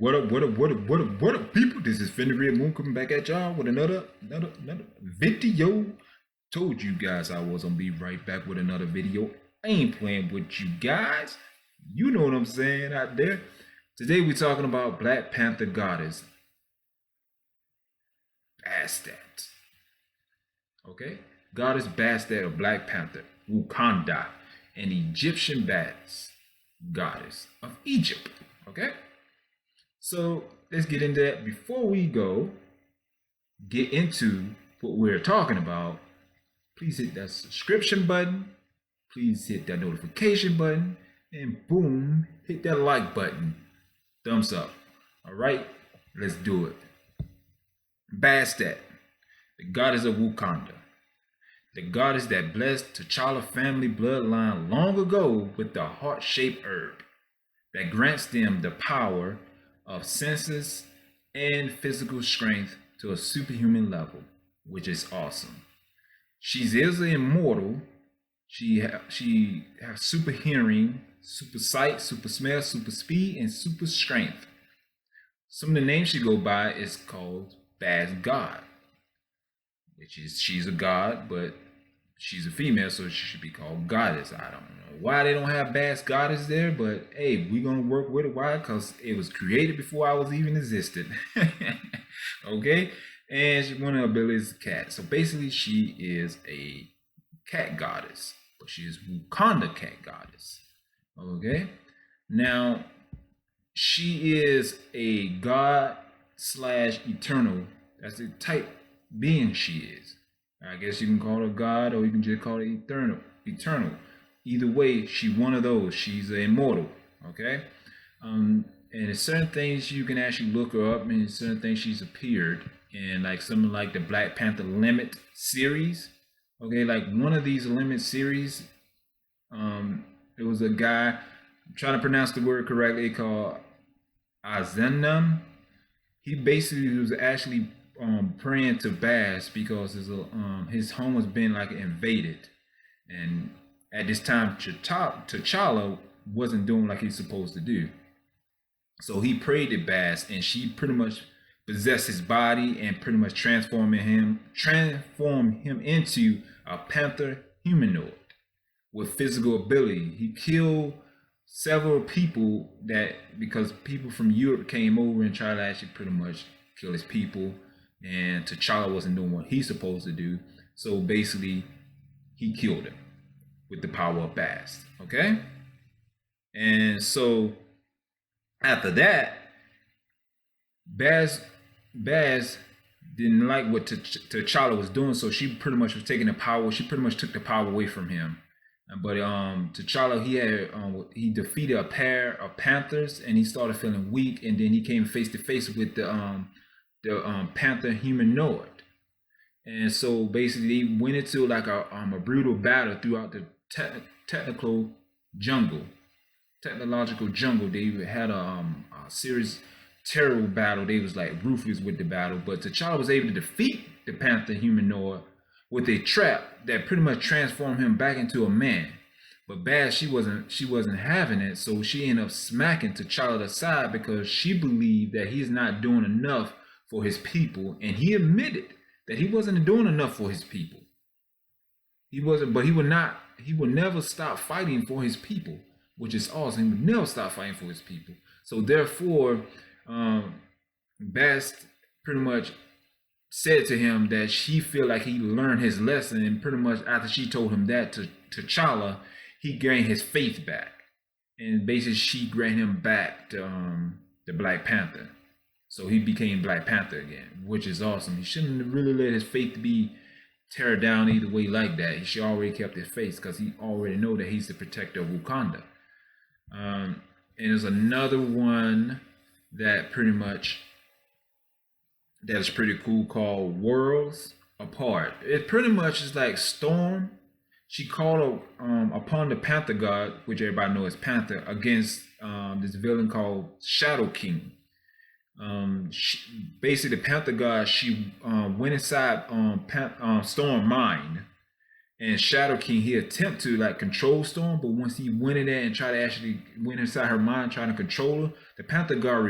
What up, people? This is Finny Red Moon coming back at y'all with another video. Told you guys I was gonna be right back with another video. I ain't playing with you guys. You know what I'm saying out there. Today we're talking about Black Panther goddess Bastet. Okay? Goddess Bastet of Black Panther, Wakanda, an Egyptian goddess of Egypt. Okay? So let's get into that. Before we get into what we're talking about, please hit that subscription button, please hit that notification button, and boom, hit that like button. Thumbs up. All right, let's do it. Bastet, the goddess of Wakanda, the goddess that blessed T'Challa family bloodline long ago with the heart-shaped herb that grants them the power of senses and physical strength to a superhuman level, which is awesome. She is immortal. She has super hearing, super sight, super smell, super speed, and super strength. Some of the names she go by is called Bas God, which is she's a god, but she's a female, so she should be called goddess. I don't know why they don't have Bas Goddess there, but hey, we're gonna work with it. Why? Because it was created before I was even existed. Okay, and one of her abilities is cat. So basically, she is a cat goddess, but she is Wakanda cat goddess. Okay, now she is a god slash eternal. That's the type being she is. I guess you can call her God, or you can just call her eternal. Either way, she's one of those. She's an immortal. Okay, and there's certain things you can actually look her up, and certain things she's appeared in, like something like the Black Panther Limit series. Okay, like one of these Limit series, it was a guy, I'm trying to pronounce the word correctly, called Azenam. He basically was actually praying to Bas because his home was being like invaded, and at this time T'Challa wasn't doing like he's supposed to do. So he prayed to Bas, and she pretty much possessed his body and pretty much transformed him into a panther humanoid with physical ability. He killed several people because people from Europe came over and tried to actually pretty much kill his people, and T'Challa wasn't doing what he's supposed to do. So basically, he killed him with the power of Bast. Okay? And so after that, Baz didn't like what T'Challa was doing, so she pretty much was taking the power. She pretty much took the power away from him. But T'Challa, he defeated a pair of Panthers, and he started feeling weak, and then he came face to face with the Panther humanoid. And so basically they went into like a brutal battle throughout the technological jungle. They had a serious terrible battle. They was like ruthless with the battle, but T'Challa was able to defeat the Panther humanoid with a trap that pretty much transformed him back into a man. But Baz, she wasn't having it, so she ended up smacking T'Challa aside because she believed that he's not doing enough for his people, and he admitted that he wasn't doing enough for his people. He wasn't, but he would never stop fighting for his people, which is awesome. He would never stop fighting for his people. So therefore, Bast pretty much said to him that she feel like he learned his lesson, and pretty much after she told him that to T'Challa, he gained his faith back, and basically she granted him back to the Black Panther. So he became Black Panther again, which is awesome. He shouldn't have really let his faith be tear down either way like that. He should already kept his faith because he already know that he's the protector of Wakanda. And there's another one that is pretty cool called Worlds Apart. It pretty much is like Storm. She called upon the Panther God, which everybody knows as Panther, against this villain called Shadow King. Basically the Panther God, she went inside Storm mind, And Shadow King, he attempt to like control Storm, but once he went in there and tried to actually went inside her mind, trying to control her, the Panther God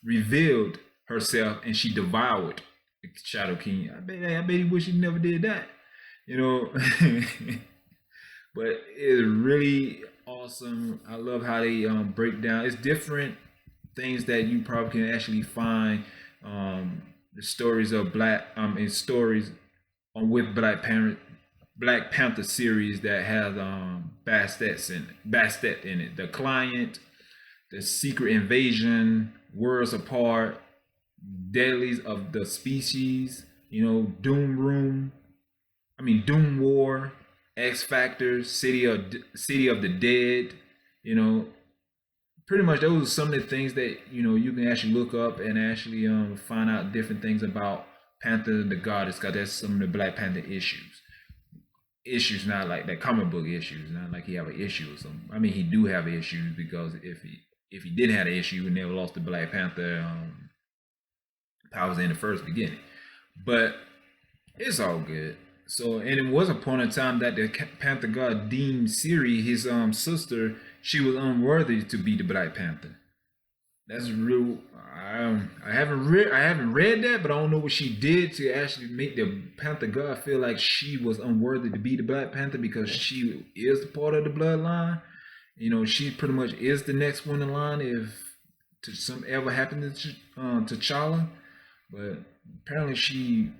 revealed herself, and she devoured Shadow King. I bet he wish he never did that, you know. But it's really awesome. I love how they break down. It's different things that you probably can actually find the stories of black in stories on with Black Panther series that has Bastet in it. The Client, The Secret Invasion, Worlds Apart, Deadlies of the Species, you know, Doom War, X Factor, City of the Dead, you know. Pretty much those are some of the things that, you know, you can actually look up and actually find out different things about Panther the Goddess, because that's some of the Black Panther issues, not like that comic book issues, not like he have an issue or something. I mean, he do have issues, because if he didn't have an issue, he would never lost the Black Panther powers in the first beginning. But it's all good. So, and it was a point in time that the Panther God deemed Siri, his sister, she was unworthy to be the Black Panther. That's real. I haven't read that, but I don't know what she did to actually make the Panther God feel like she was unworthy to be the Black Panther, because she is part of the bloodline. You know, she pretty much is the next one in line if something ever happened to T'Challa. But apparently she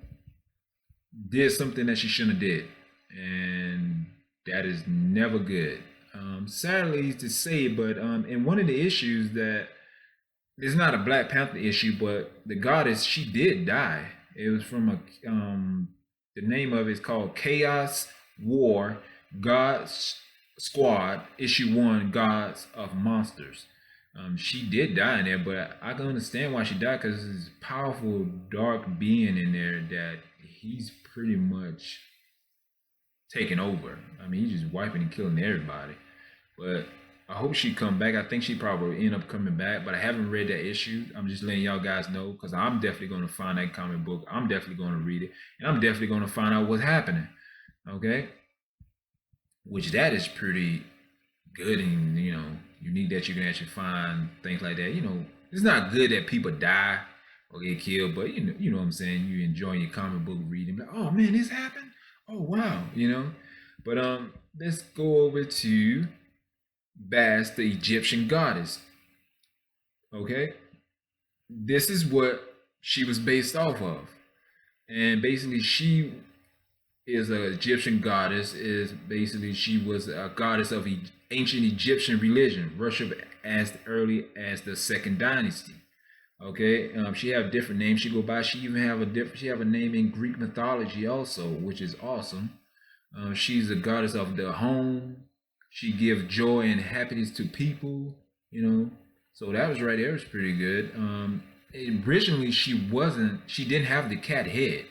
did something that she shouldn't have did, and that is never good. Sadly to say, but in one of the issues that it's not a Black Panther issue, but the goddess, she did die. It was from the name of it is called Chaos War Gods Squad issue 1, Gods of Monsters. She did die in there, but I can understand why she died, because there's a powerful dark being in there that he's pretty much taking over. I mean, he's just wiping and killing everybody. But I hope she come back. I think she probably end up coming back, but I haven't read that issue. I'm just letting y'all guys know, because I'm definitely going to find that comic book. I'm definitely going to read it, and I'm definitely going to find out what's happening. Okay, which that is pretty good, and you know, unique that you can actually find things like that. You know, it's not good that people die or get killed, but you know what I'm saying. You enjoying your comic book reading, like, oh man, this happened. Oh wow, you know. But let's go over to Bast, the Egyptian goddess. Okay, this is what she was based off of, and basically she is an Egyptian goddess. Is basically she was a goddess of ancient Egyptian religion, worshipped as early as the Second Dynasty. Okay, she have different names she go by. She even have a name in Greek mythology also, which is awesome. She's a goddess of the home. She gives joy and happiness to people, you know. So that was right there. It was pretty good. Originally, she didn't have the cat head.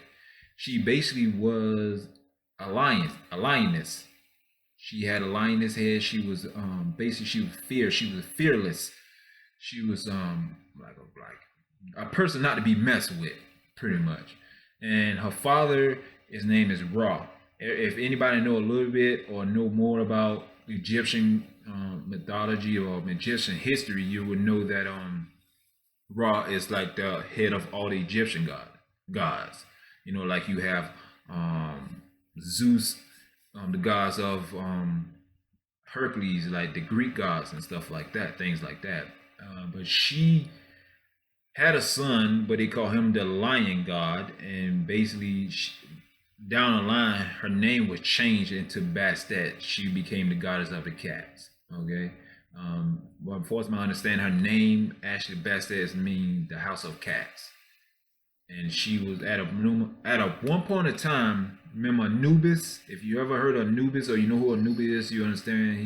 She basically was a lioness. She had a lioness head. She was basically she was fierce. She was fearless. She was like a person not to be messed with, pretty much. And her father, his name is Ra. If anybody know a little bit or know more about Egyptian mythology or Egyptian history, you would know that Ra is like the head of all the Egyptian gods. You know, like you have Zeus, the gods of Hercules, like the Greek gods and stuff like that, things like that. But she had a son, but they call him the Lion God, and basically down the line, her name was changed into Bastet. She became the goddess of the cats. Okay. Well, as far as I understand, her name actually Bastet means the house of cats. And she was at a one point in time. Remember Anubis? If you ever heard of Anubis, or you know who Anubis is, you understand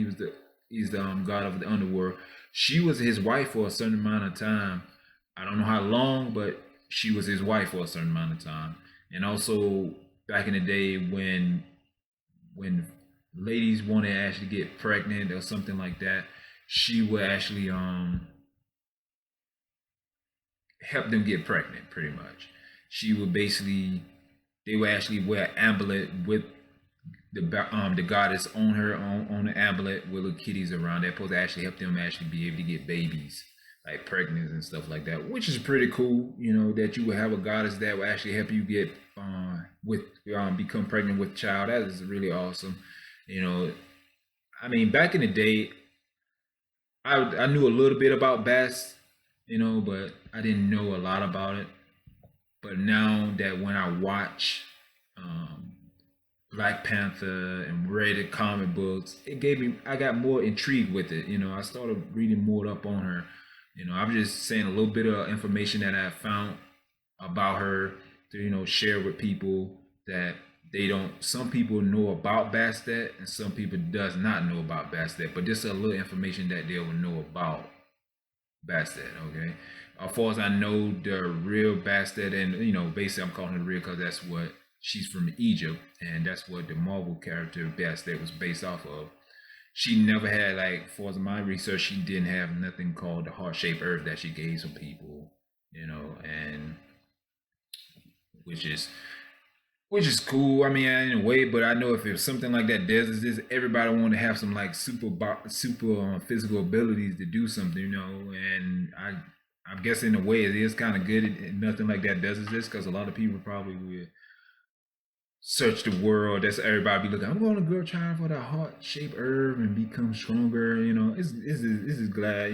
he's the god of the underworld. She was his wife for a certain amount of time. I don't know how long, but she was his wife for a certain amount of time. And also back in the day when ladies want to actually get pregnant or something like that, she would actually help them get pregnant, pretty much. She would basically, they would actually wear an amulet with the goddess on her on the amulet with little kitties around. They're supposed to actually help them actually be able to get babies, like pregnant and stuff like that, which is pretty cool. You know, that you will have a goddess that will actually help you get with become pregnant with a child. That is really awesome. You know, I mean, back in the day, I knew a little bit about Bass, you know, but I didn't know a lot about it. But now that when I watch um, Black Panther and read the comic books, it gave me I got more intrigued with it. You know, I started reading more up on her. You know, I'm just saying a little bit of information that I found about her to share with people that they don't. Some people know about Bastet and some people does not know about Bastet, but this is a little information that they will know about Bastet. Okay, as far as I know, the real Bastet, and basically I'm calling her real because that's what she's from Egypt, and that's what the Marvel character Bastet was based off of. She never had, like, for my research, she didn't have nothing called the heart-shaped herb that she gave some people, and which is cool. I mean, in a way, but I know if it's something like that, there's this everybody want to have some like super physical abilities to do something, and I guess in a way it is kind of good. Nothing like that does exist because a lot of people probably would search the world. That's everybody be looking. I'm going to go try for the heart shaped herb and become stronger. It's glad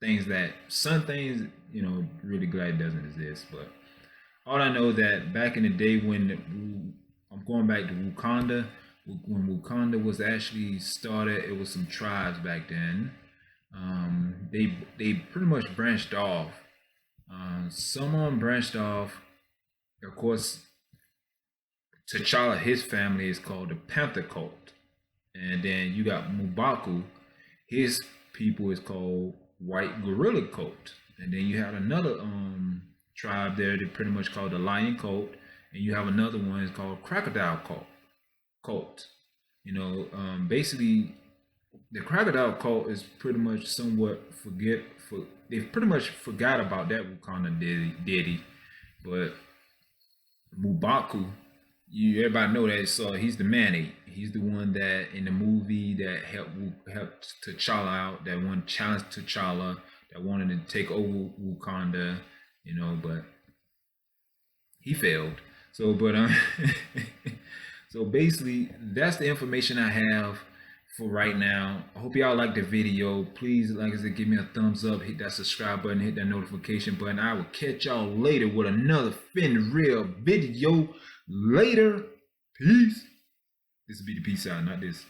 things that some things really glad doesn't exist. But all I know is that back in the day when I'm going back to Wakanda, when Wakanda was actually started, it was some tribes back then. They pretty much branched off. Someone branched off. Of course, T'Challa, his family is called the Panther cult, and then you got M'Baku, his people is called White Gorilla cult, and then you have another tribe there that pretty much called the Lion cult, and you have another one is called Crocodile cult. Basically, the Crocodile cult is pretty much somewhat they pretty much forgot about that Wakanda deity, but M'Baku, everybody know that. So he's the man-ape. He's the one that in the movie that helped T'Challa out. That one challenged T'Challa. That wanted to take over Wakanda. But he failed. So, but so basically, that's the information I have for right now. I hope y'all like the video. Please, like I said, give me a thumbs up, hit that subscribe button, hit that notification button. I will catch y'all later with another Fin Real video. Later. Peace. This will be the peace out, not this.